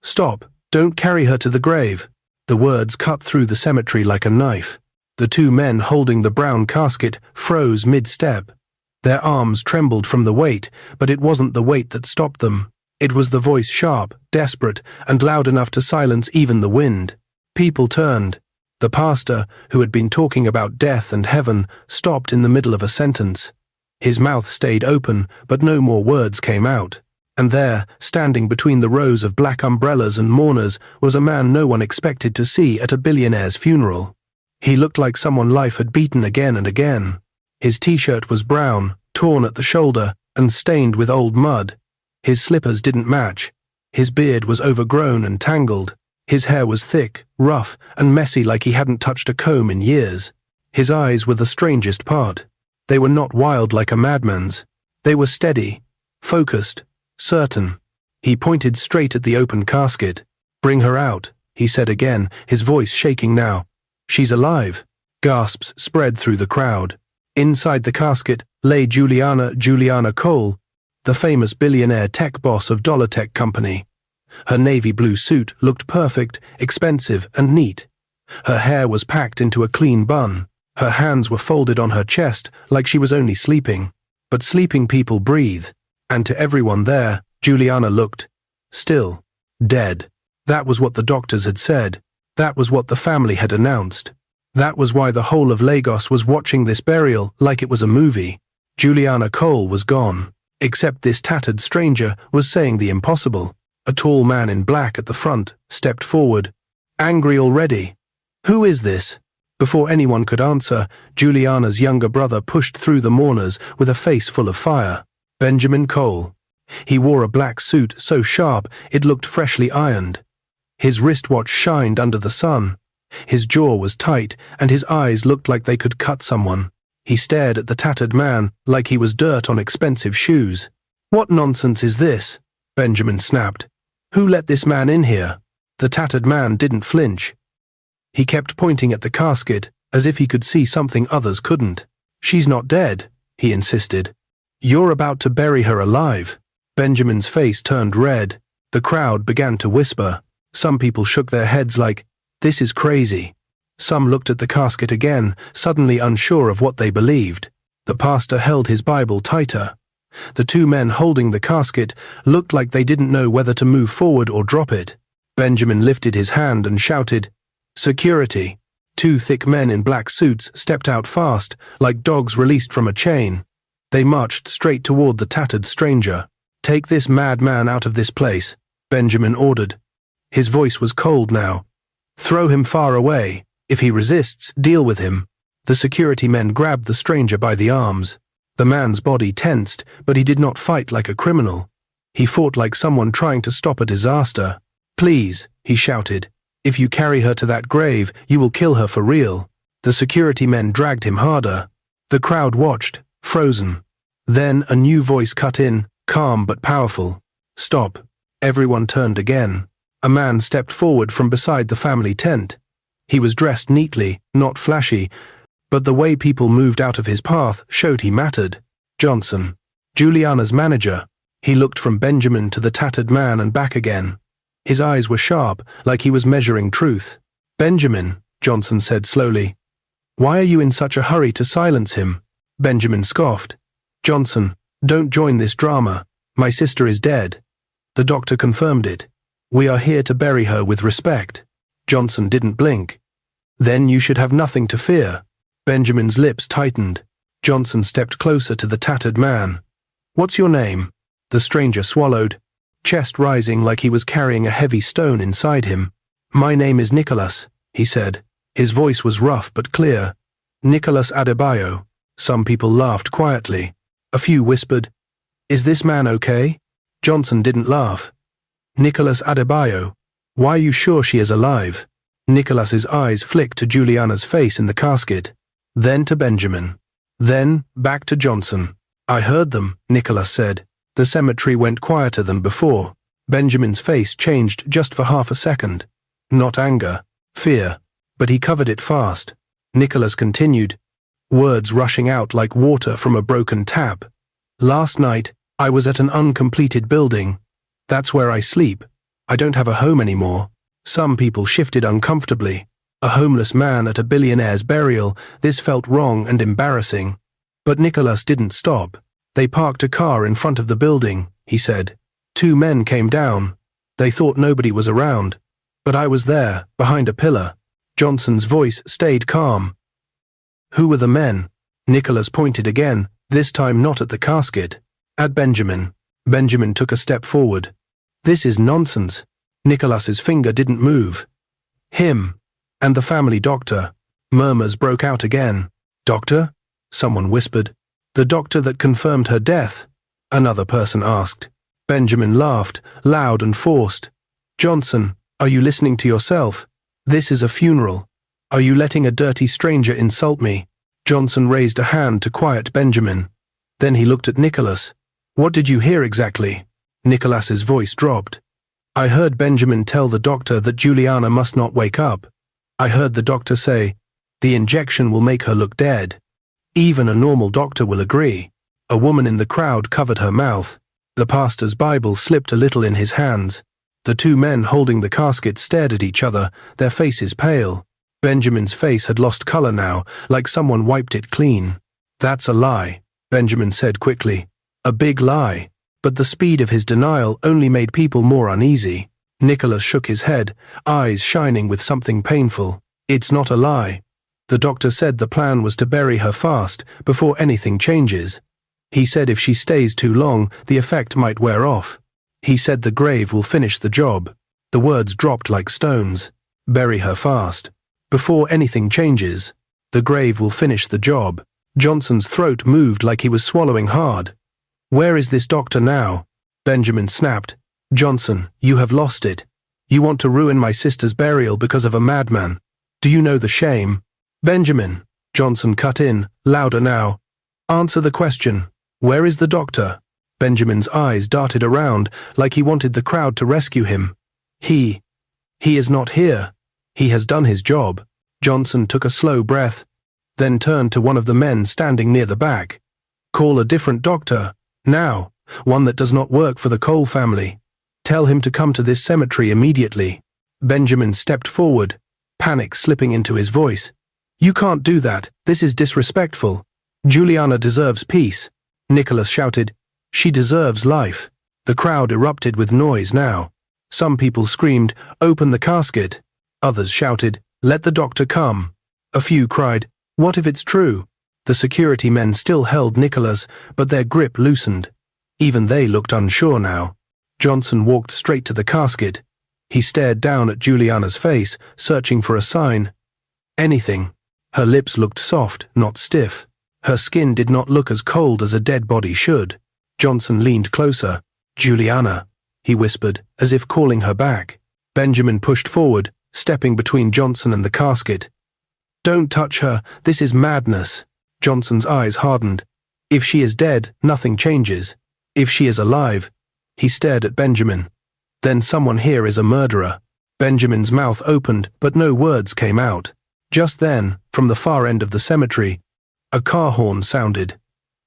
"Stop, don't carry her to the grave." The words cut through the cemetery like a knife. The two men holding the brown casket froze mid-step. Their arms trembled from the weight, but it wasn't the weight that stopped them. It was the voice, sharp, desperate, and loud enough to silence even the wind. People turned. The pastor, who had been talking about death and heaven, stopped in the middle of a sentence. His mouth stayed open, but no more words came out. And there, standing between the rows of black umbrellas and mourners, was a man no one expected to see at a billionaire's funeral. He looked like someone life had beaten again and again. His t-shirt was brown, torn at the shoulder, and stained with old mud. His slippers didn't match. His beard was overgrown and tangled. His hair was thick, rough, and messy like he hadn't touched a comb in years. His eyes were the strangest part. They were not wild like a madman's. They were steady, focused, certain. He pointed straight at the open casket. "Bring her out," he said again, his voice shaking now. "She's alive." Gasps spread through the crowd. Inside the casket lay Juliana Cole, the famous billionaire tech boss of Dollar Tech Company. Her navy blue suit looked perfect, expensive, and neat. Her hair was packed into a clean bun. Her hands were folded on her chest like she was only sleeping. But sleeping people breathe. And to everyone there, Juliana looked still, dead. That was what the doctors had said. That was what the family had announced. That was why the whole of Lagos was watching this burial like it was a movie. Juliana Cole was gone. Except this tattered stranger was saying the impossible. A tall man in black at the front stepped forward. Angry already. "Who is this?" Before anyone could answer, Juliana's younger brother pushed through the mourners with a face full of fire. Benjamin Cole. He wore a black suit so sharp it looked freshly ironed. His wristwatch shined under the sun. His jaw was tight, and his eyes looked like they could cut someone. He stared at the tattered man like he was dirt on expensive shoes. "What nonsense is this?" Benjamin snapped. "Who let this man in here?" The tattered man didn't flinch. He kept pointing at the casket, as if he could see something others couldn't. "She's not dead," he insisted. "You're about to bury her alive." Benjamin's face turned red. The crowd began to whisper. Some people shook their heads like, "This is crazy." Some looked at the casket again, suddenly unsure of what they believed. The pastor held his Bible tighter. The two men holding the casket looked like they didn't know whether to move forward or drop it. Benjamin lifted his hand and shouted, "Security." Two thick men in black suits stepped out fast, like dogs released from a chain. They marched straight toward the tattered stranger. "Take this madman out of this place," Benjamin ordered. His voice was cold now. "Throw him far away. If he resists, deal with him." The security men grabbed the stranger by the arms. The man's body tensed, but he did not fight like a criminal. He fought like someone trying to stop a disaster. "Please," he shouted. "If you carry her to that grave, you will kill her for real." The security men dragged him harder. The crowd watched, frozen. Then a new voice cut in, calm but powerful. "Stop." Everyone turned again. A man stepped forward from beside the family tent. He was dressed neatly, not flashy, but the way people moved out of his path showed he mattered. Johnson, Juliana's manager. He looked from Benjamin to the tattered man and back again. His eyes were sharp, like he was measuring truth. "Benjamin," Johnson said slowly. "Why are you in such a hurry to silence him?" Benjamin scoffed. "Johnson, don't join this drama. My sister is dead." The doctor confirmed it. "We are here to bury her with respect." Johnson didn't blink. "Then you should have nothing to fear." Benjamin's lips tightened. Johnson stepped closer to the tattered man. "What's your name?" The stranger swallowed, chest rising like he was carrying a heavy stone inside him. "My name is Nicholas," he said. His voice was rough but clear. "Nicholas Adebayo." Some people laughed quietly. A few whispered, "Is this man okay?" Johnson didn't laugh. "Nicholas Adebayo, why are you sure she is alive?" Nicholas's eyes flicked to Juliana's face in the casket, then to Benjamin, then back to Johnson. "I heard them," Nicholas said. The cemetery went quieter than before. Benjamin's face changed just for half a second. Not anger, fear, but he covered it fast. Nicholas continued, words rushing out like water from a broken tap. "Last night, I was at an uncompleted building. That's where I sleep. I don't have a home anymore. Some people shifted uncomfortably. A homeless man at a billionaire's burial, this felt wrong and embarrassing. But Nicholas didn't stop. They parked a car in front of the building, he said. 2 men came down. They thought nobody was around. But I was there, behind a pillar. Johnson's voice stayed calm. Who were the men? Nicholas pointed again, this time not at the casket. At Benjamin. Benjamin took a step forward. This is nonsense. Nicholas's finger didn't move. Him. And the family doctor. Murmurs broke out again. Doctor? Someone whispered. The doctor that confirmed her death? Another person asked. Benjamin laughed, loud and forced. Johnson, are you listening to yourself? This is a funeral. Are you letting a dirty stranger insult me? Johnson raised a hand to quiet Benjamin. Then he looked at Nicholas. What did you hear exactly? Nicholas's voice dropped. I heard Benjamin tell the doctor that Juliana must not wake up. I heard the doctor say, the injection will make her look dead. Even a normal doctor will agree. A woman in the crowd covered her mouth. The pastor's Bible slipped a little in his hands. The 2 men holding the casket stared at each other, their faces pale. Benjamin's face had lost color now, like someone wiped it clean. That's a lie, Benjamin said quickly. A big lie. But the speed of his denial only made people more uneasy. Nicholas shook his head, eyes shining with something painful. It's not a lie. The doctor said the plan was to bury her fast, before anything changes. He said if she stays too long, the effect might wear off. He said the grave will finish the job. The words dropped like stones. Bury her fast. Before anything changes. The grave will finish the job. Johnson's throat moved like he was swallowing hard. Where is this doctor now? Benjamin snapped. Johnson, you have lost it. You want to ruin my sister's burial because of a madman. Do you know the shame? Benjamin, Johnson cut in, louder now. Answer the question. Where is the doctor? Benjamin's eyes darted around, like he wanted the crowd to rescue him. He is not here. He has done his job. Johnson took a slow breath, then turned to one of the men standing near the back. Call a different doctor. Now, one that does not work for the Cole family. Tell him to come to this cemetery immediately. Benjamin stepped forward, panic slipping into his voice. You can't do that. This is disrespectful. Juliana deserves peace. Nicholas shouted. She deserves life. The crowd erupted with noise now. Some people screamed, open the casket. Others shouted, let the doctor come. A few cried, what if it's true? The security men still held Nicholas, but their grip loosened. Even they looked unsure now. Johnson walked straight to the casket. He stared down at Juliana's face, searching for a sign. Anything. Her lips looked soft, not stiff. Her skin did not look as cold as a dead body should. Johnson leaned closer. Juliana, he whispered, as if calling her back. Benjamin pushed forward, stepping between Johnson and the casket. Don't touch her, this is madness. Johnson's eyes hardened. If she is dead, nothing changes. If she is alive. He stared at Benjamin. Then someone here is a murderer. Benjamin's mouth opened, but no words came out. Just then, from the far end of the cemetery, a car horn sounded.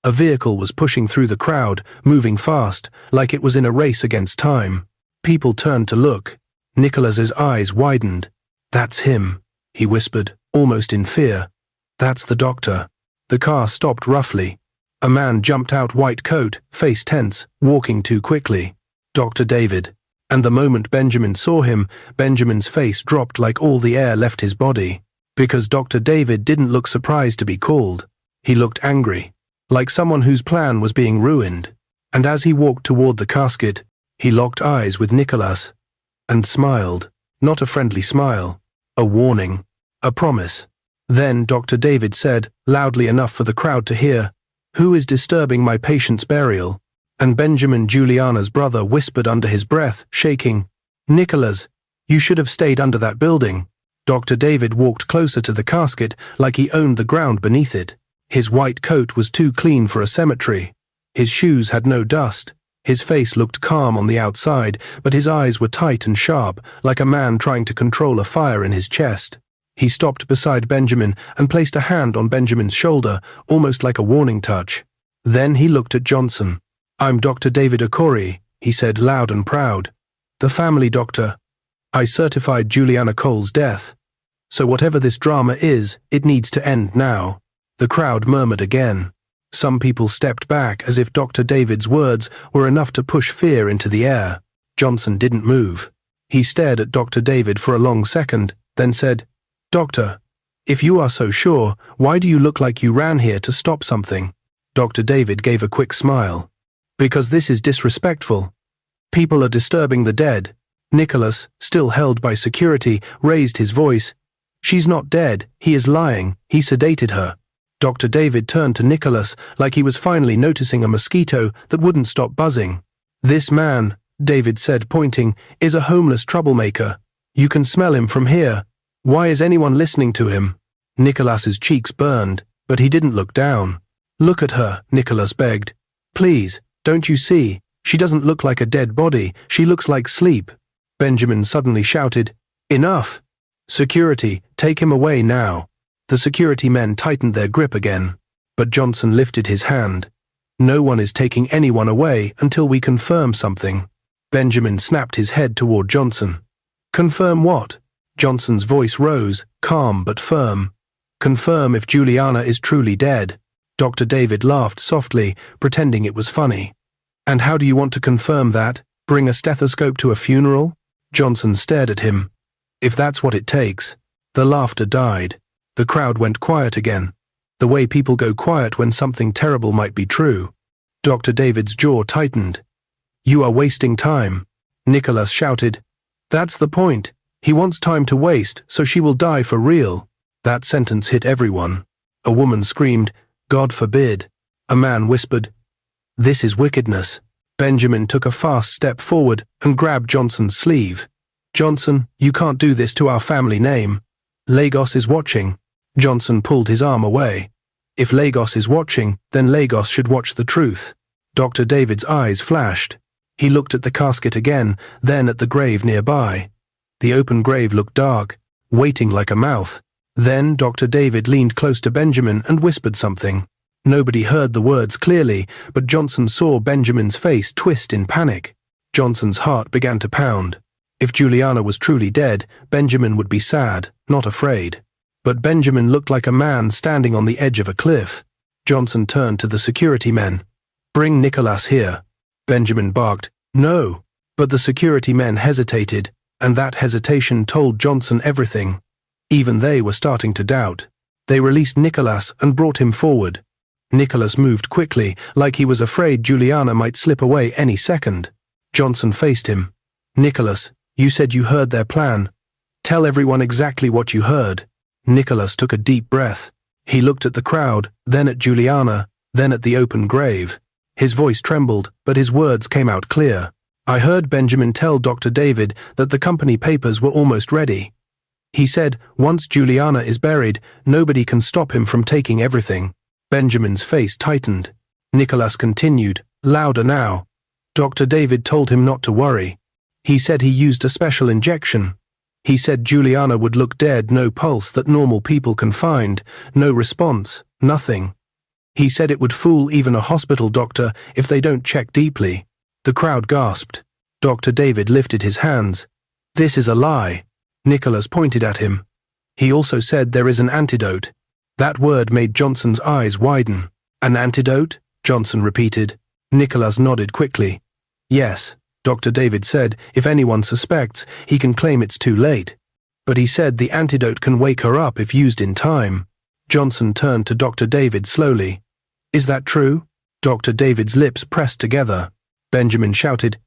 A vehicle was pushing through the crowd, moving fast, like it was in a race against time. People turned to look. Nicholas's eyes widened. That's him, he whispered, almost in fear. That's the doctor. The car stopped roughly. A man jumped out, white coat, face tense, walking too quickly. Dr. David. And the moment Benjamin saw him, Benjamin's face dropped like all the air left his body. Because Dr. David didn't look surprised to be called. He looked angry, like someone whose plan was being ruined. And as he walked toward the casket, he locked eyes with Nicholas and smiled, not a friendly smile, a warning, a promise. Then Dr. David said, loudly enough for the crowd to hear, "Who is disturbing my patient's burial?" And Benjamin, Juliana's brother, whispered under his breath, shaking, "Nicholas, you should have stayed under that building." Dr. David walked closer to the casket like he owned the ground beneath it. His white coat was too clean for a cemetery. His shoes had no dust. His face looked calm on the outside, but his eyes were tight and sharp, like a man trying to control a fire in his chest. He stopped beside Benjamin and placed a hand on Benjamin's shoulder, almost like a warning touch. Then he looked at Johnson. "I'm Dr. David Okori," he said loud and proud. The family doctor. I certified Juliana Cole's death. So whatever this drama is, it needs to end now. The crowd murmured again. Some people stepped back as if Dr. David's words were enough to push fear into the air. Johnson didn't move. He stared at Dr. David for a long second, then said, "Doctor, if you are so sure, why do you look like you ran here to stop something?" Dr. David gave a quick smile. "Because this is disrespectful. People are disturbing the dead." Nicholas, still held by security, raised his voice. "She's not dead. He is lying. He sedated her." Dr. David turned to Nicholas like he was finally noticing a mosquito that wouldn't stop buzzing. "This man," David said, pointing, "is a homeless troublemaker. You can smell him from here. Why is anyone listening to him?" Nicholas's cheeks burned, but he didn't look down. "Look at her," Nicholas begged. "Please, don't you see? She doesn't look like a dead body. She looks like sleep." Benjamin suddenly shouted, "Enough! Security, take him away now." The security men tightened their grip again, but Johnson lifted his hand. "No one is taking anyone away until we confirm something." Benjamin snapped his head toward Johnson. "Confirm what?" Johnson's voice rose, calm but firm. "Confirm if Juliana is truly dead." Dr. David laughed softly, pretending it was funny. "And how do you want to confirm that? Bring a stethoscope to a funeral?" Johnson stared at him. "If that's what it takes." The laughter died. The crowd went quiet again, the way people go quiet when something terrible might be true. Dr. David's jaw tightened. "You are wasting time," Nicholas shouted. "That's the point. He wants time to waste, so she will die for real." That sentence hit everyone. A woman screamed, "God forbid." A man whispered, "This is wickedness." Benjamin took a fast step forward and grabbed Johnson's sleeve. "Johnson, you can't do this to our family name. Lagos is watching." Johnson pulled his arm away. "If Lagos is watching, then Lagos should watch the truth." Dr. David's eyes flashed. He looked at the casket again, then at the grave nearby. The open grave looked dark, waiting like a mouth. Then Dr. David leaned close to Benjamin and whispered something. Nobody heard the words clearly, but Johnson saw Benjamin's face twist in panic. Johnson's heart began to pound. If Juliana was truly dead, Benjamin would be sad, not afraid. But Benjamin looked like a man standing on the edge of a cliff. Johnson turned to the security men. "Bring Nicholas here." Benjamin barked, "No." But the security men hesitated, and that hesitation told Johnson everything. Even they were starting to doubt. They released Nicholas and brought him forward. Nicholas moved quickly, like he was afraid Juliana might slip away any second. Johnson faced him. "Nicholas, you said you heard their plan. Tell everyone exactly what you heard." Nicholas took a deep breath. He looked at the crowd, then at Juliana, then at the open grave. His voice trembled, but his words came out clear. "I heard Benjamin tell Dr. David that the company papers were almost ready. He said, once Juliana is buried, nobody can stop him from taking everything." Benjamin's face tightened. Nicholas continued, louder now. "Dr. David told him not to worry. He said he used a special injection. He said Juliana would look dead, no pulse that normal people can find, no response, nothing. He said it would fool even a hospital doctor if they don't check deeply." The crowd gasped. Dr. David lifted his hands. "This is a lie." Nicholas pointed at him. "He also said there is an antidote." That word made Johnson's eyes widen. "An antidote?" Johnson repeated. Nicholas nodded quickly. "Yes," Dr. David said, "if anyone suspects, he can claim it's too late. But he said the antidote can wake her up if used in time." Johnson turned to Dr. David slowly. "Is that true?" Dr. David's lips pressed together. Benjamin shouted,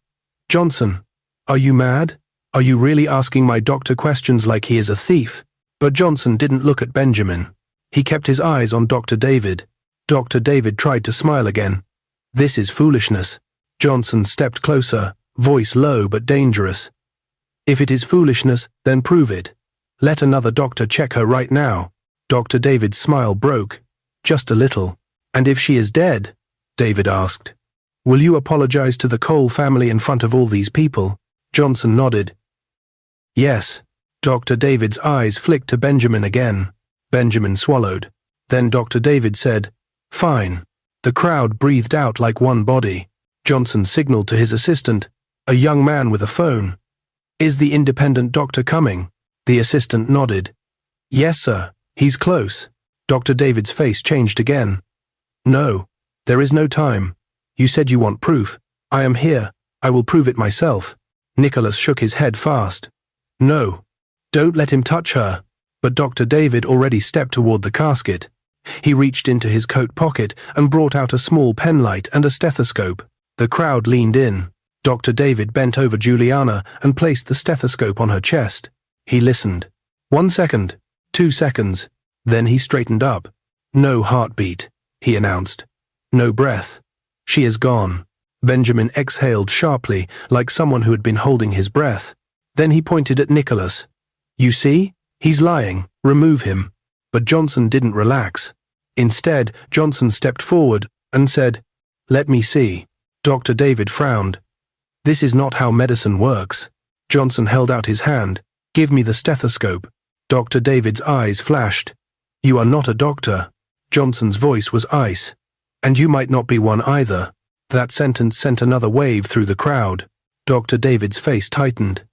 "Johnson, are you mad? Are you really asking my doctor questions like he is a thief?" But Johnson didn't look at Benjamin. He kept his eyes on Dr. David. Dr. David tried to smile again. "This is foolishness." Johnson stepped closer, voice low but dangerous. "If it is foolishness, then prove it. Let another doctor check her right now." Dr. David's smile broke, just a little. "And if she is dead?" David asked. "Will you apologize to the Cole family in front of all these people?" Johnson nodded. "Yes." Dr. David's eyes flicked to Benjamin again. Benjamin swallowed. Then Dr. David said, "Fine." The crowd breathed out like one body. Johnson signaled to his assistant, a young man with a phone. Is the independent doctor coming? The assistant nodded. Yes, sir. He's close. Dr. David's face changed again. No. There is no time. You said you want proof. I am here. I will prove it myself. Nicholas shook his head fast. No. Don't let him touch her. But Dr. David already stepped toward the casket. He reached into his coat pocket and brought out a small penlight and a stethoscope. The crowd leaned in. Dr. David bent over Juliana and placed the stethoscope on her chest. He listened. 1 second. 2 seconds. Then he straightened up. No heartbeat, he announced. No breath. She is gone. Benjamin exhaled sharply, like someone who had been holding his breath. Then he pointed at Nicholas. You see? He's lying. Remove him. But Johnson didn't relax. Instead, Johnson stepped forward and said, Let me see. Dr. David frowned. This is not how medicine works. Johnson held out his hand. Give me the stethoscope. Dr. David's eyes flashed. You are not a doctor. Johnson's voice was ice. And you might not be one either. That sentence sent another wave through the crowd. Dr. David's face tightened.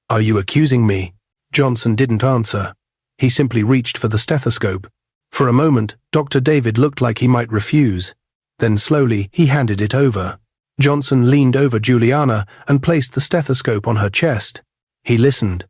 Are you accusing me? Johnson didn't answer. He simply reached for the stethoscope. For a moment, Dr. David looked like he might refuse. Then slowly, he handed it over. Johnson leaned over Juliana and placed the stethoscope on her chest. He listened.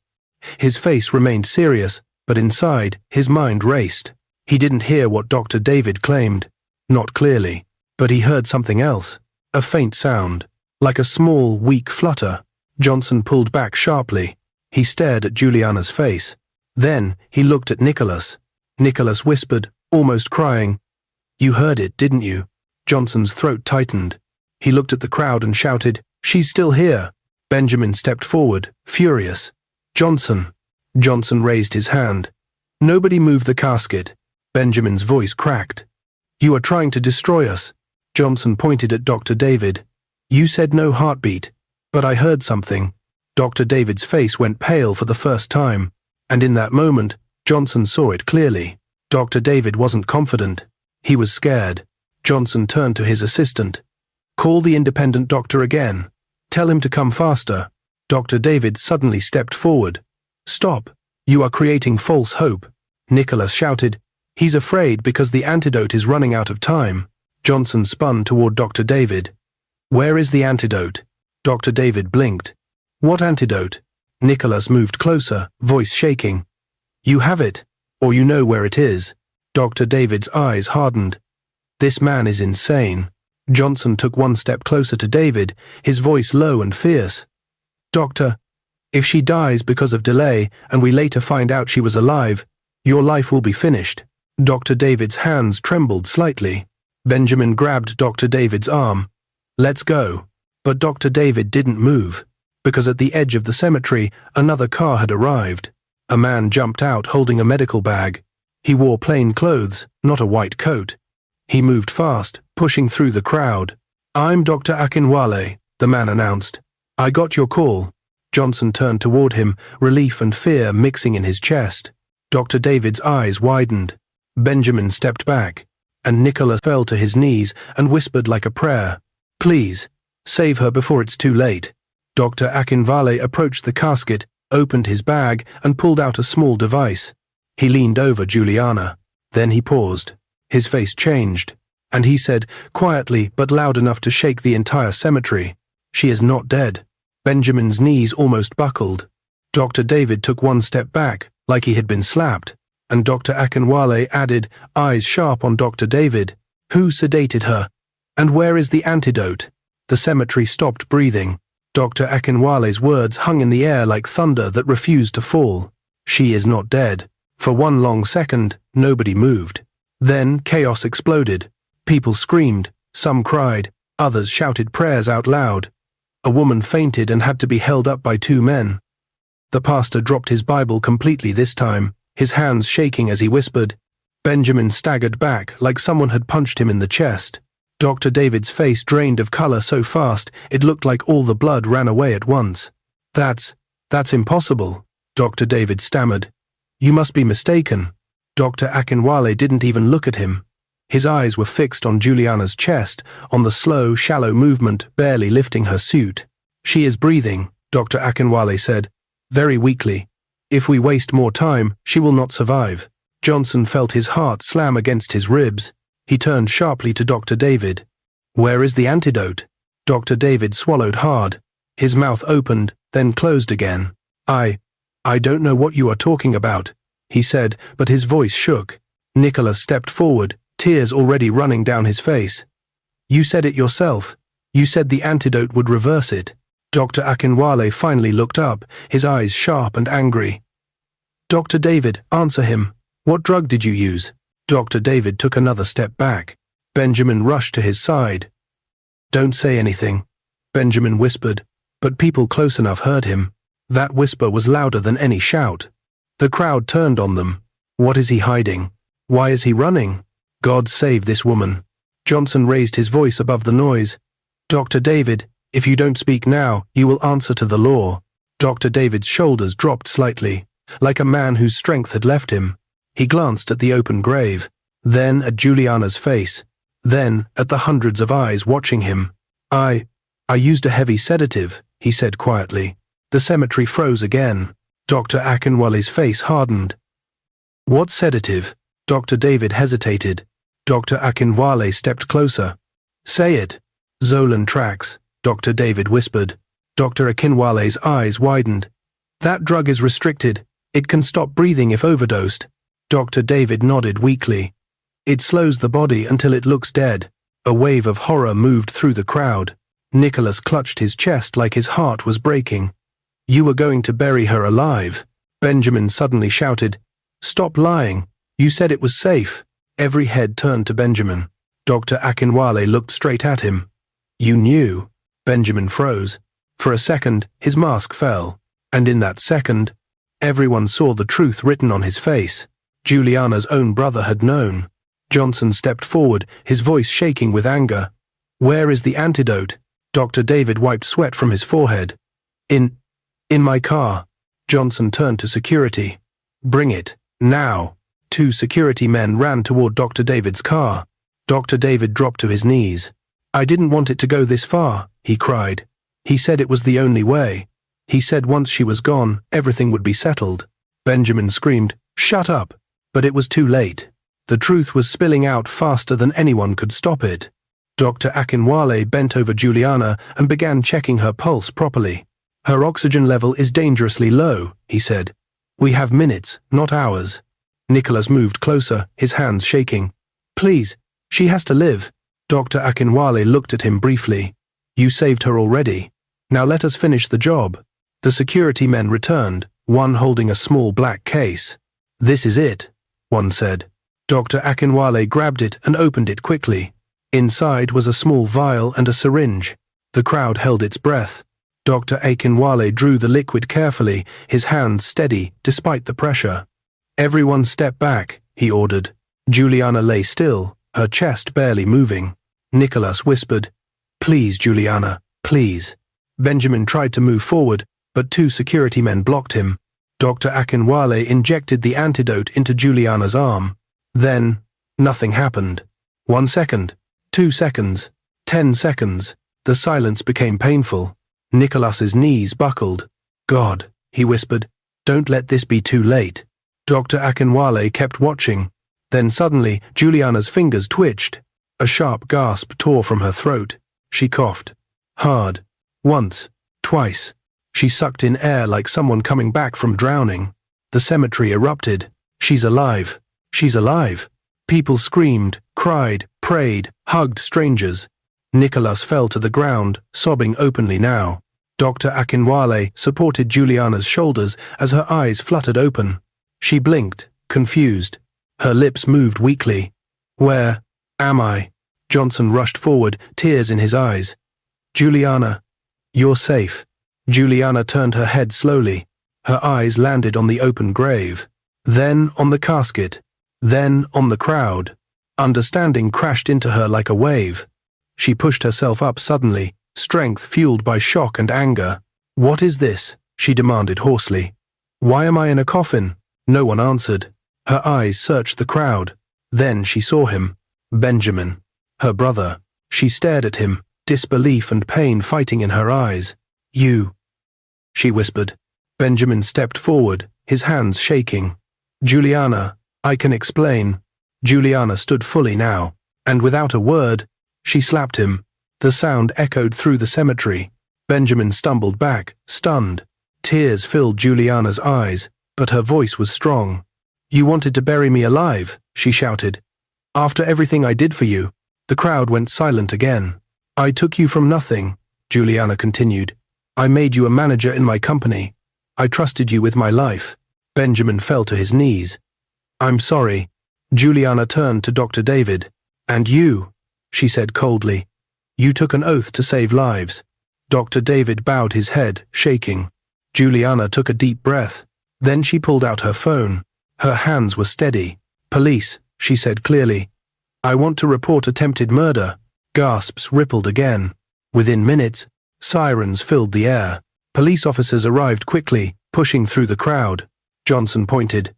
His face remained serious, but inside, his mind raced. He didn't hear what Dr. David claimed. Not clearly. But he heard something else. A faint sound. Like a small, weak flutter. Johnson pulled back sharply. He stared at Juliana's face. Then, he looked at Nicholas. Nicholas whispered, almost crying. You heard it, didn't you? Johnson's throat tightened. He looked at the crowd and shouted, She's still here. Benjamin stepped forward, furious. Johnson. Johnson raised his hand. Nobody move the casket. Benjamin's voice cracked. You are trying to destroy us. Johnson pointed at Dr. David. You said no heartbeat, but I heard something. Dr. David's face went pale for the first time, and in that moment, Johnson saw it clearly. Dr. David wasn't confident. He was scared. Johnson turned to his assistant. Call the independent doctor again. Tell him to come faster. Dr. David suddenly stepped forward. Stop. You are creating false hope. Nicholas shouted. He's afraid because the antidote is running out of time. Johnson spun toward Dr. David. Where is the antidote? Dr. David blinked. What antidote? Nicholas moved closer, voice shaking. You have it, or you know where it is. Dr. David's eyes hardened. This man is insane. Johnson took 1 step closer to David, his voice low and fierce. Doctor, if she dies because of delay and we later find out she was alive, your life will be finished. Dr. David's hands trembled slightly. Benjamin grabbed Dr. David's arm. Let's go. But Dr. David didn't move, because at the edge of the cemetery, another car had arrived. A man jumped out holding a medical bag. He wore plain clothes, not a white coat. He moved fast, pushing through the crowd. I'm Dr. Akinwale, the man announced. I got your call. Johnson turned toward him, relief and fear mixing in his chest. Dr. David's eyes widened. Benjamin stepped back, and Nicholas fell to his knees and whispered like a prayer. Please, save her before it's too late. Dr. Akinwale approached the casket, opened his bag, and pulled out a small device. He leaned over Juliana. Then he paused. His face changed, and he said, quietly but loud enough to shake the entire cemetery, She is not dead. Benjamin's knees almost buckled. Dr. David took 1 step back, like he had been slapped, and Dr. Akinwale added, eyes sharp on Dr. David, Who sedated her? And where is the antidote? The cemetery stopped breathing. Dr. Akinwale's words hung in the air like thunder that refused to fall. She is not dead. For 1 long second, nobody moved. Then chaos exploded. People screamed, some cried, others shouted prayers out loud. A woman fainted and had to be held up by 2 men. The pastor dropped his Bible completely this time, his hands shaking as he whispered. Benjamin staggered back like someone had punched him in the chest. Dr. David's face drained of color so fast it looked like all the blood ran away at once. That's impossible, Dr. David stammered. You must be mistaken. Dr. Akinwale didn't even look at him. His eyes were fixed on Juliana's chest, on the slow, shallow movement barely lifting her suit. She is breathing, Dr. Akinwale said. very weakly. If we waste more time, she will not survive. Johnson felt his heart slam against his ribs. He turned sharply to Dr. David. Where is the antidote? Dr. David swallowed hard. His mouth opened, then closed again. I don't know what you are talking about, he said, but his voice shook. Nicholas stepped forward, tears already running down his face. You said it yourself. You said the antidote would reverse it. Dr. Akinwale finally looked up, his eyes sharp and angry. Dr. David, answer him. What drug did you use? Dr. David took another step back. Benjamin rushed to his side. Don't say anything, Benjamin whispered, but people close enough heard him. That whisper was louder than any shout. The crowd turned on them. What is he hiding? Why is he running? God save this woman. Johnson raised his voice above the noise. Dr. David, if you don't speak now, you will answer to the law. Dr. David's shoulders dropped slightly, like a man whose strength had left him. He glanced at the open grave, then at Juliana's face, then at the hundreds of eyes watching him. I used a heavy sedative, he said quietly. The cemetery froze again. Dr. Akinwale's face hardened. What sedative? Dr. David hesitated. Dr. Akinwale stepped closer. Say it. Zolan tracks, Dr. David whispered. Dr. Akinwale's eyes widened. That drug is restricted. It can stop breathing if overdosed. Dr. David nodded weakly. It slows the body until it looks dead. A wave of horror moved through the crowd. Nicholas clutched his chest like his heart was breaking. You were going to bury her alive. Benjamin suddenly shouted. Stop lying. You said it was safe. Every head turned to Benjamin. Dr. Akinwale looked straight at him. You knew. Benjamin froze. For a second, his mask fell. And in that second, everyone saw the truth written on his face. Juliana's own brother had known. Johnson stepped forward, his voice shaking with anger. Where is the antidote? Dr. David wiped sweat from his forehead. In my car. Johnson turned to security. Bring it, now. 2 security men ran toward Dr. David's car. Dr. David dropped to his knees. I didn't want it to go this far, he cried. He said it was the only way. He said once she was gone, everything would be settled. Benjamin screamed, Shut up! But it was too late. The truth was spilling out faster than anyone could stop it. Dr. Akinwale bent over Juliana and began checking her pulse properly. Her oxygen level is dangerously low, he said. We have minutes, not hours. Nicholas moved closer, his hands shaking. Please, she has to live. Dr. Akinwale looked at him briefly. You saved her already. Now let us finish the job. The security men returned, one holding a small black case. This is it, one said. Dr. Akinwale grabbed it and opened it quickly. Inside was a small vial and a syringe. The crowd held its breath. Dr. Akinwale drew the liquid carefully, his hands steady despite the pressure. Everyone step back, he ordered. Juliana lay still, her chest barely moving. Nicholas whispered, Please, Juliana, please. Benjamin tried to move forward, but 2 security men blocked him. Dr. Akinwale injected the antidote into Juliana's arm. Then, nothing happened. 1 second, 2 seconds, 10 seconds. The silence became painful. Nicholas's knees buckled. God, he whispered, don't let this be too late. Dr. Akinwale kept watching. Then suddenly, Juliana's fingers twitched. A sharp gasp tore from her throat. She coughed. Hard. Once. Twice. She sucked in air like someone coming back from drowning. The cemetery erupted. She's alive. She's alive. People screamed, cried, prayed, hugged strangers. Nicholas fell to the ground, sobbing openly now. Dr. Akinwale supported Juliana's shoulders as her eyes fluttered open. She blinked, confused. Her lips moved weakly. Where am I? Johnson rushed forward, tears in his eyes. Juliana, you're safe. Juliana turned her head slowly. Her eyes landed on the open grave. Then on the casket. Then on the crowd. Understanding crashed into her like a wave. She pushed herself up suddenly, strength fueled by shock and anger. What is this? She demanded hoarsely. Why am I in a coffin? No one answered. Her eyes searched the crowd. Then she saw him. Benjamin. Her brother. She stared at him, disbelief and pain fighting in her eyes. You. She whispered. Benjamin stepped forward, his hands shaking. Juliana, I can explain. Juliana stood fully now, and without a word, she slapped him. The sound echoed through the cemetery. Benjamin stumbled back, stunned. Tears filled Juliana's eyes, but her voice was strong. You wanted to bury me alive, she shouted. After everything I did for you. The crowd went silent again. I took you from nothing, Juliana continued. I made you a manager in my company. I trusted you with my life. Benjamin fell to his knees. I'm sorry. Juliana turned to Dr. David. And you, she said coldly. You took an oath to save lives. Dr. David bowed his head, shaking. Juliana took a deep breath. Then she pulled out her phone. Her hands were steady. Police, she said clearly. I want to report attempted murder. Gasps rippled again. Within minutes, sirens filled the air. Police officers arrived quickly, pushing through the crowd. Johnson pointed.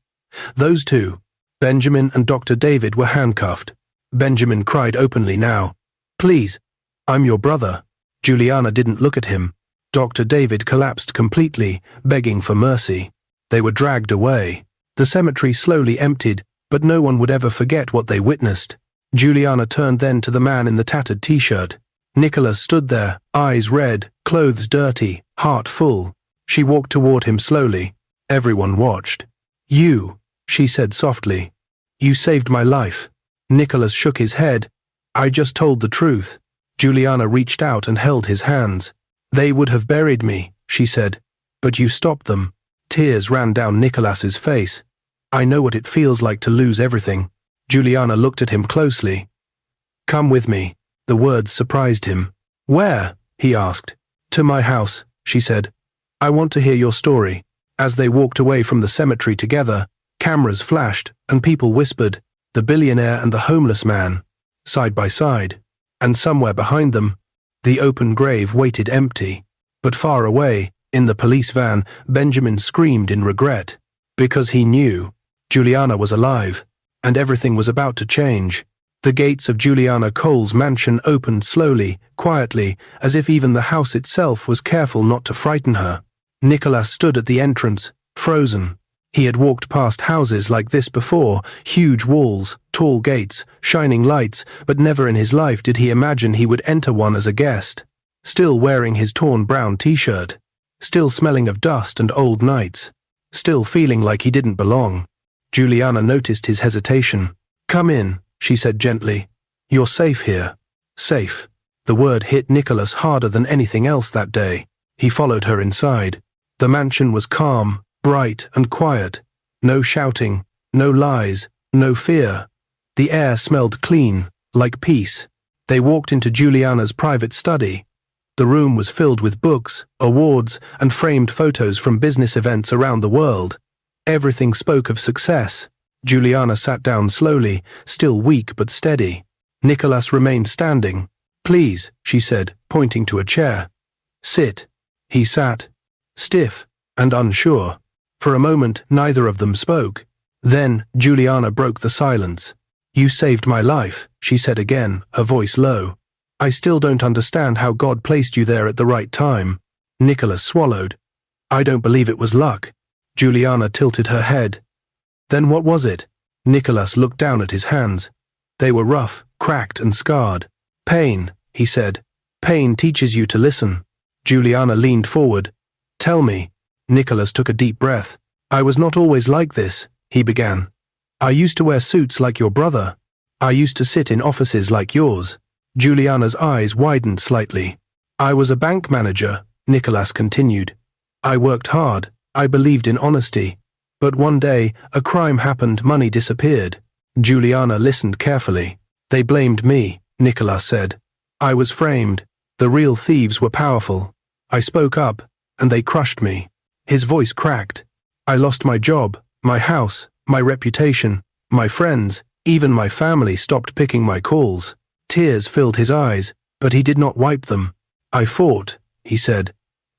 Those two, Benjamin and Dr. David, were handcuffed. Benjamin cried openly now. Please, I'm your brother. Juliana didn't look at him. Dr. David collapsed completely, begging for mercy. They were dragged away. The cemetery slowly emptied, but no one would ever forget what they witnessed. Juliana turned then to the man in the tattered t-shirt. Nicholas stood there, eyes red, clothes dirty, heart full. She walked toward him slowly. Everyone watched. You, she said softly. You saved my life. Nicholas shook his head. I just told the truth. Juliana reached out and held his hands. They would have buried me, she said. But you stopped them. Tears ran down Nicholas's face. I know what it feels like to lose everything. Juliana looked at him closely. Come with me. The words surprised him. Where? He asked. To my house, she said. I want to hear your story. As they walked away from the cemetery together, cameras flashed and people whispered, the billionaire and the homeless man, side by side. And somewhere behind them, the open grave waited empty. But far away, in the police van, Benjamin screamed in regret. Because he knew Juliana was alive, and everything was about to change. The gates of Juliana Cole's mansion opened slowly, quietly, as if even the house itself was careful not to frighten her. Nicholas stood at the entrance, frozen. He had walked past houses like this before, huge walls, tall gates, shining lights, but never in his life did he imagine he would enter one as a guest. Still wearing his torn brown t-shirt, still smelling of dust and old nights, still feeling like he didn't belong. Juliana noticed his hesitation. Come in, she said gently. You're safe here. Safe. The word hit Nicholas harder than anything else that day. He followed her inside. The mansion was calm, bright and quiet. No shouting, no lies, no fear. The air smelled clean, like peace. They walked into Juliana's private study. The room was filled with books, awards, and framed photos from business events around the world. Everything spoke of success. Juliana sat down slowly, still weak but steady. Nicholas remained standing. Please, she said, pointing to a chair. Sit. He sat, stiff and unsure. For a moment, neither of them spoke. Then, Juliana broke the silence. You saved my life, she said again, her voice low. I still don't understand how God placed you there at the right time. Nicholas swallowed. I don't believe it was luck. Juliana tilted her head. Then what was it? Nicholas looked down at his hands. They were rough, cracked and scarred. Pain, he said. Pain teaches you to listen. Juliana leaned forward. Tell me. Nicholas took a deep breath. I was not always like this, he began. I used to wear suits like your brother. I used to sit in offices like yours. Juliana's eyes widened slightly. I was a bank manager, Nicholas continued. I worked hard. I believed in honesty. But one day, a crime happened, money disappeared. Juliana listened carefully. They blamed me, Nicholas said. I was framed. The real thieves were powerful. I spoke up, and they crushed me. His voice cracked. I lost my job, my house, my reputation, my friends, even my family stopped picking my calls. Tears filled his eyes, but he did not wipe them. I fought, he said.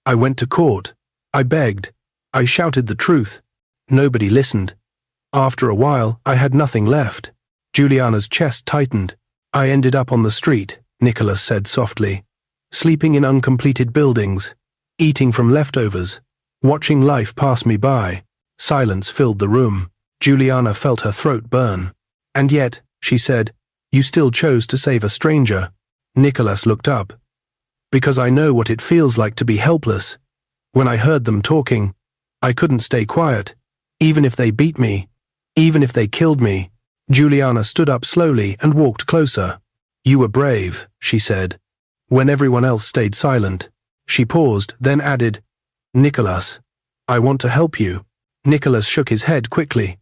I went to court. I begged. I shouted the truth. Nobody listened. After a while, I had nothing left. Juliana's chest tightened. I ended up on the street, Nicholas said softly. Sleeping in uncompleted buildings. Eating from leftovers. watching life pass me by. Silence filled the room. Juliana felt her throat burn. And yet, she said, you still chose to save a stranger. Nicholas looked up. Because I know what it feels like to be helpless. When I heard them talking, I couldn't stay quiet. Even if they beat me. Even if they killed me. Juliana stood up slowly and walked closer. You were brave, she said. When everyone else stayed silent, she paused, then added, Nicholas, I want to help you. Nicholas shook his head quickly.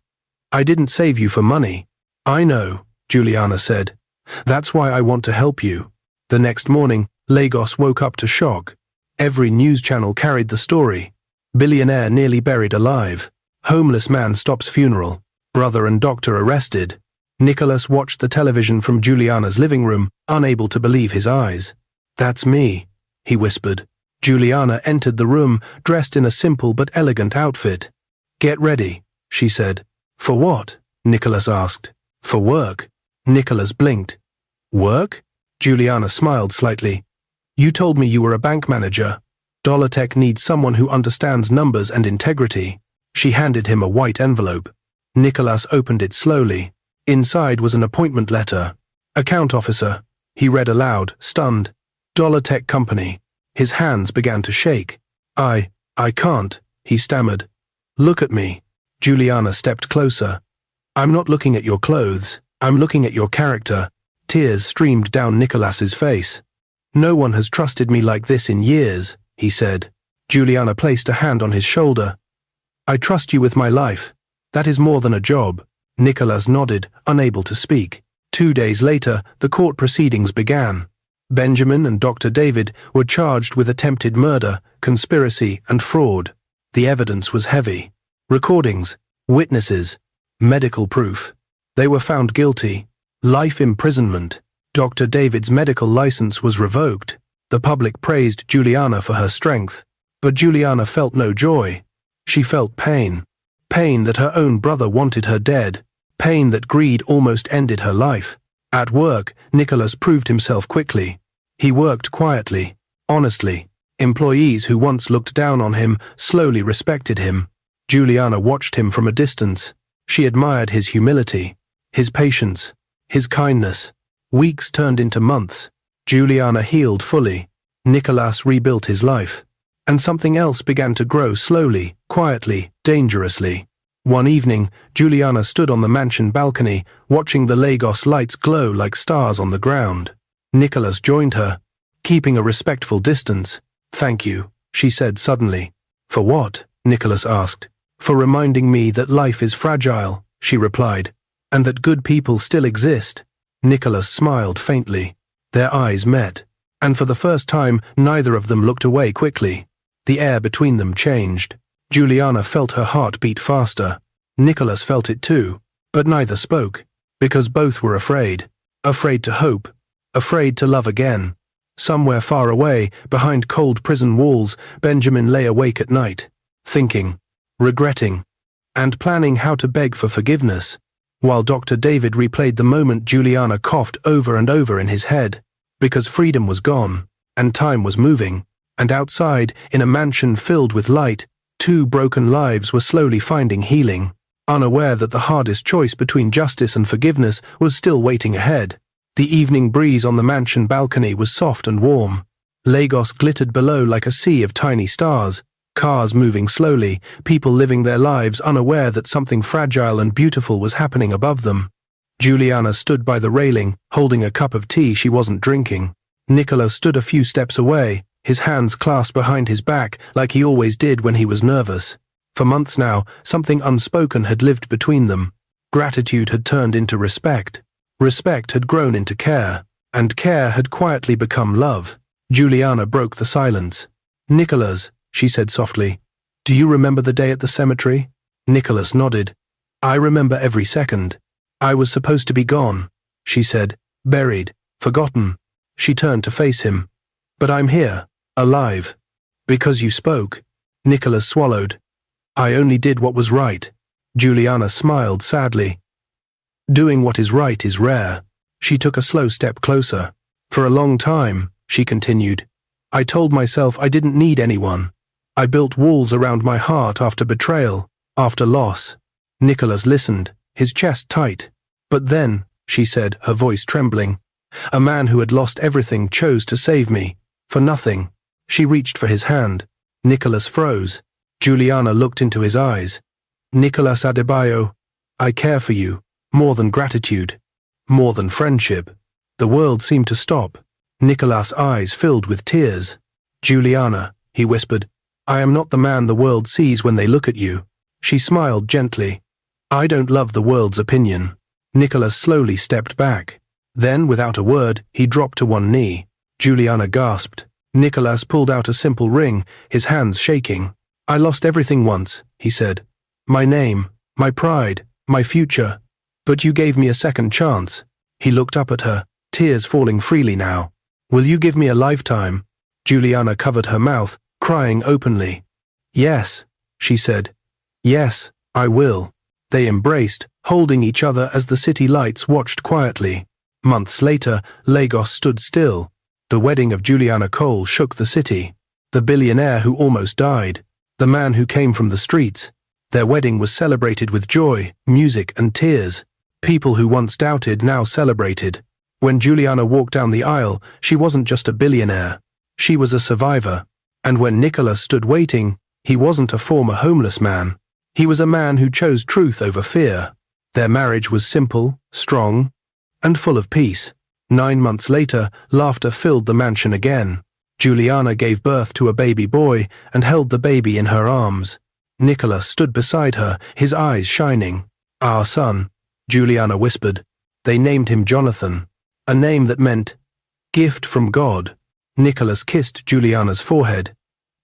I didn't save you for money. I know, Juliana said. That's why I want to help you. The next morning, Lagos woke up to shock. Every news channel carried the story. Billionaire nearly buried alive. Homeless man stops funeral. Brother and doctor arrested. Nicholas watched the television from Juliana's living room, unable to believe his eyes. That's me, he whispered. Juliana entered the room, dressed in a simple but elegant outfit. Get ready, she said. For what? Nicholas asked. For work. Nicholas blinked. Work? Juliana smiled slightly. You told me you were a bank manager. Dollartech needs someone who understands numbers and integrity. She handed him a white envelope. Nicholas opened it slowly. Inside was an appointment letter. Account officer. He read aloud, stunned. Dollartech Company. His hands began to shake. I can't, he stammered. Look at me. Juliana stepped closer. I'm not looking at your clothes. I'm looking at your character. Tears streamed down Nicholas's face. No one has trusted me like this in years, he said. Juliana placed a hand on his shoulder. I trust you with my life. That is more than a job. Nicholas nodded, unable to speak. 2 days later, the court proceedings began. Benjamin and Dr. David were charged with attempted murder, conspiracy, and fraud. The evidence was heavy. Recordings, witnesses, medical proof. They were found guilty. Life imprisonment. Dr. David's medical license was revoked. The public praised Juliana for her strength. But Juliana felt no joy. She felt pain. Pain that her own brother wanted her dead. Pain that greed almost ended her life. At work, Nicholas proved himself quickly. He worked quietly, honestly. Employees who once looked down on him slowly respected him. Juliana watched him from a distance. She admired his humility, his patience, his kindness. Weeks turned into months. Juliana healed fully. Nicholas rebuilt his life. And something else began to grow slowly, quietly, dangerously. One evening, Juliana stood on the mansion balcony, watching the Lagos lights glow like stars on the ground. Nicholas joined her, keeping a respectful distance. Thank you, she said suddenly. For what? Nicholas asked. For reminding me that life is fragile, she replied, and that good people still exist. Nicholas smiled faintly. Their eyes met, and for the first time, neither of them looked away quickly. The air between them changed. Juliana felt her heart beat faster. Nicholas felt it too, but neither spoke, because both were afraid. Afraid to hope, afraid to love again. Somewhere far away, behind cold prison walls, Benjamin lay awake at night, thinking, regretting, and planning how to beg for forgiveness, while Dr. David replayed the moment Juliana coughed over and over in his head, because freedom was gone, and time was moving, and outside, in a mansion filled with light, 2 broken lives were slowly finding healing, unaware that the hardest choice between justice and forgiveness was still waiting ahead. The evening breeze on the mansion balcony was soft and warm. Lagos glittered below like a sea of tiny stars, cars moving slowly, people living their lives unaware that something fragile and beautiful was happening above them. Juliana stood by the railing, holding a cup of tea she wasn't drinking. Nicholas stood a few steps away, his hands clasped behind his back like he always did when he was nervous. For months now, something unspoken had lived between them. Gratitude had turned into respect. Respect had grown into care, and care had quietly become love. Juliana broke the silence. Nicholas, she said softly, do you remember the day at the cemetery? Nicholas nodded. I remember every second. I was supposed to be gone, she said, buried, forgotten. She turned to face him. But I'm here, alive. Because you spoke. Nicholas swallowed. I only did what was right. Juliana smiled sadly. Doing what is right is rare. She took a slow step closer. For a long time, she continued, I told myself I didn't need anyone. I built walls around my heart after betrayal, after loss. Nicholas listened, his chest tight. But then, she said, her voice trembling, a man who had lost everything chose to save me, for nothing. She reached for his hand. Nicholas froze. Juliana looked into his eyes. Nicholas Adebayo, I care for you, more than gratitude, more than friendship. The world seemed to stop. Nicholas' eyes filled with tears. Juliana, he whispered, I am not the man the world sees when they look at you. She smiled gently. I don't love the world's opinion. Nicholas slowly stepped back. Then, without a word, he dropped to one knee. Juliana gasped. Nicholas pulled out a simple ring, his hands shaking. I lost everything once, he said. My name, my pride, my future. But you gave me a second chance. He looked up at her, tears falling freely now. Will you give me a lifetime? Juliana covered her mouth, crying openly. Yes, she said. Yes, I will. They embraced, holding each other as the city lights watched quietly. Months later, Lagos stood still. The wedding of Juliana Cole shook the city. The billionaire who almost died. The man who came from the streets. Their wedding was celebrated with joy, music, and tears. People who once doubted now celebrated. When Juliana walked down the aisle, she wasn't just a billionaire. She was a survivor. And when Nicholas stood waiting, he wasn't a former homeless man. He was a man who chose truth over fear. Their marriage was simple, strong, and full of peace. 9 months later, laughter filled the mansion again. Juliana gave birth to a baby boy and held the baby in her arms. Nicholas stood beside her, his eyes shining. Our son, Juliana whispered. They named him Jonathan, a name that meant gift from God. Nicholas kissed Juliana's forehead.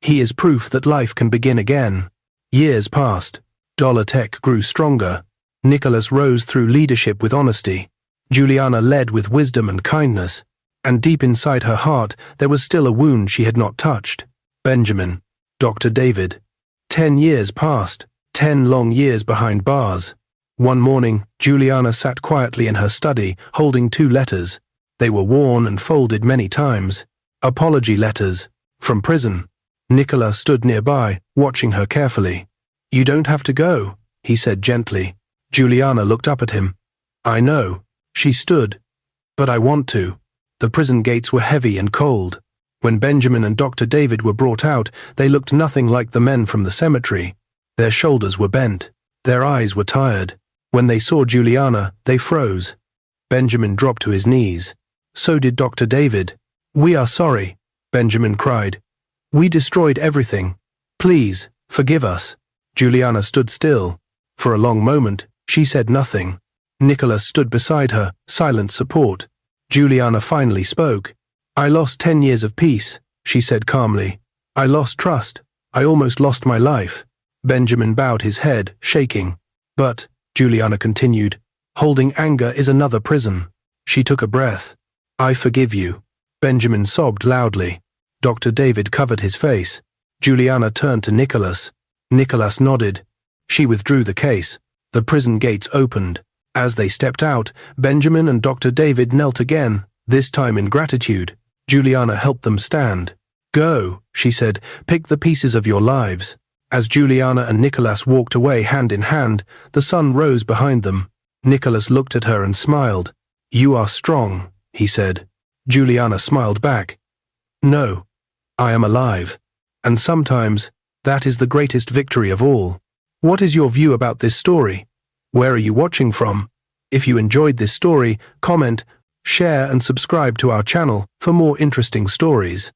He is proof that life can begin again. Years passed. Dollar tech grew stronger. Nicholas rose through leadership with honesty. Juliana led with wisdom and kindness. And deep inside her heart, there was still a wound she had not touched. Benjamin, Dr. David. 10 years passed, 10 long years behind bars. One morning, Juliana sat quietly in her study, holding 2 letters. They were worn and folded many times. Apology letters. From prison. Nicholas stood nearby, watching her carefully. You don't have to go, he said gently. Juliana looked up at him. I know. She stood. But I want to. The prison gates were heavy and cold. When Benjamin and Dr. David were brought out, they looked nothing like the men from the cemetery. Their shoulders were bent. Their eyes were tired. When they saw Juliana, they froze. Benjamin dropped to his knees. So did Dr. David. We are sorry, Benjamin cried. We destroyed everything. Please, forgive us. Juliana stood still. For a long moment, she said nothing. Nicholas stood beside her, silent support. Juliana finally spoke. I lost 10 years of peace, she said calmly. I lost trust. I almost lost my life. Benjamin bowed his head, shaking. But, Juliana continued, holding anger is another prison. She took a breath. I forgive you. Benjamin sobbed loudly. Dr. David covered his face. Juliana turned to Nicholas. Nicholas nodded. She withdrew the case. The prison gates opened. As they stepped out, Benjamin and Dr. David knelt again, this time in gratitude. Juliana helped them stand. Go, she said, pick the pieces of your lives. As Juliana and Nicholas walked away hand in hand, the sun rose behind them. Nicholas looked at her and smiled. You are strong, he said. Juliana smiled back. No, I am alive. And sometimes, that is the greatest victory of all. What is your view about this story? Where are you watching from? If you enjoyed this story, comment, share and subscribe to our channel for more interesting stories.